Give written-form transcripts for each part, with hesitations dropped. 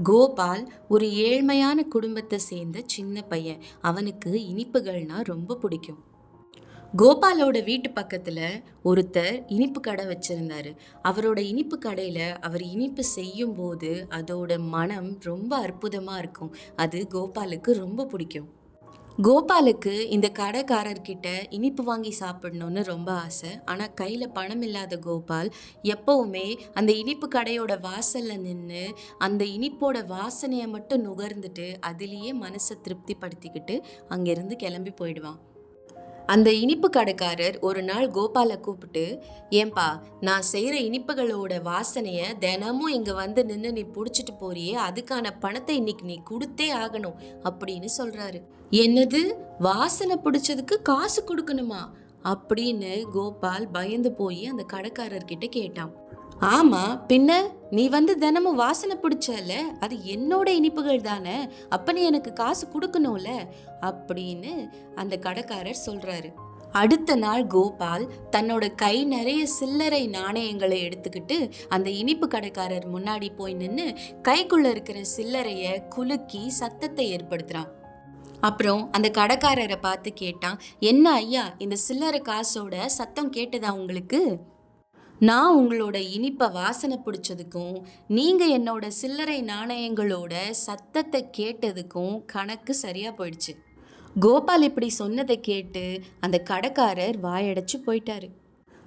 கோபால் ஒரு ஏழ்மையான குடும்பத்தை சேர்ந்த சின்ன பையன். அவனுக்கு இனிப்புகள்னா ரொம்ப பிடிக்கும். கோபாலோட வீட்டு பக்கத்துல ஒருத்தர் இனிப்பு கடை வச்சிருந்தாரு. அவரோட இனிப்பு கடையில அவர் இனிப்பு செய்யும் போது அதோட மனம் ரொம்ப அற்புதமா இருக்கும். அது கோபாலுக்கு ரொம்ப பிடிக்கும். கோபாலுக்கு இந்த கடைக்காரர்கிட்ட இனிப்பு வாங்கி சாப்பிடணும்னு ரொம்ப ஆசை. ஆனால் கையில் பணம் இல்லாத கோபால் எப்பவுமே அந்த இனிப்பு கடையோட வாசலில் நின்று அந்த இனிப்போட வாசனையை மட்டும் நுகர்ந்துட்டு அதிலேயே மனசை திருப்திப்படுத்திக்கிட்டு அங்கேருந்து கிளம்பி போயிடுவான். அந்த இனிப்பு கடைக்காரர் ஒரு நாள் கோபாலை கூப்பிட்டு, ஏன்பா, நான் செய்கிற இனிப்புகளோட வாசனையை தினமும் இங்கே வந்து நின்று நீ பிடிச்சிட்டு போறியே, அதுக்கான பணத்தை இன்னைக்கு நீ கொடுத்தே ஆகணும் அப்படின்னு சொல்கிறாரு. என்னது, வாசனை பிடிச்சதுக்கு காசு கொடுக்கணுமா அப்படின்னு கோபால் பயந்து போய் அந்த கடைக்காரர்கிட்ட கேட்டான். ஆமா, பின்ன நீ வந்து தினமும் வாசனை பிடிச்சல, அது என்னோட இனிப்புகள் தானே, அப்ப நீ எனக்கு காசு கொடுக்கணும்ல அப்படின்னு அந்த கடைக்காரர் சொல்றாரு. அடுத்த நாள் கோபால் தன்னோட கை நிறைய சில்லறை நாணயங்களை எடுத்துக்கிட்டு அந்த இனிப்பு கடைக்காரர் முன்னாடி போய் நின்று கைக்குள்ள இருக்கிற சில்லறைய குலுக்கி சத்தத்தை ஏற்படுத்துறான். அப்புறம் அந்த கடைக்காரரை பார்த்து கேட்டான், என்ன ஐயா, இந்த சில்லறை காசோட சத்தம் கேட்டதா உங்களுக்கு? நான் உங்களோட இனிப்பை வாசனை பிடிச்சதுக்கும் நீங்கள் என்னோட சில்லறை நாணயங்களோட சத்தத்தை கேட்டதுக்கும் கணக்கு சரியாக போயிடுச்சு. கோபால் இப்படி சொன்னதை கேட்டு அந்த கடைக்காரர் வாயடைச்சு போயிட்டாரு.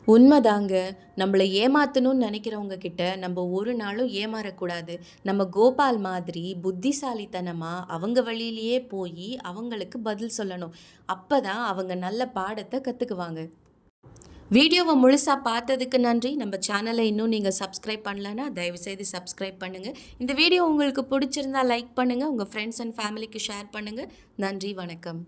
உண்மைதாங்க, நம்மளை ஏமாத்தணும்னு நினைக்கிறவங்க கிட்ட நம்ம ஒரு நாளும் ஏமாறக்கூடாது. நம்ம கோபால் மாதிரி புத்திசாலித்தனமாக அவங்க வழியிலேயே போய் அவங்களுக்கு பதில் சொல்லணும். அப்போ தான் அவங்க நல்ல பாடத்தை கற்றுக்குவாங்க. வீடியோவை முழுசாக பார்த்ததுக்கு நன்றி. நம்ம சேனலை இன்னும் நீங்கள் சப்ஸ்கிரைப் பண்ணலன்னா தயவுசெய்து சப்ஸ்கிரைப் பண்ணுங்கள். இந்த வீடியோ உங்களுக்கு பிடிச்சிருந்தா லைக் பண்ணுங்கள், உங்கள் ஃப்ரெண்ட்ஸ் அண்ட் ஃபேமிலிக்கு ஷேர் பண்ணுங்கள். நன்றி, வணக்கம்.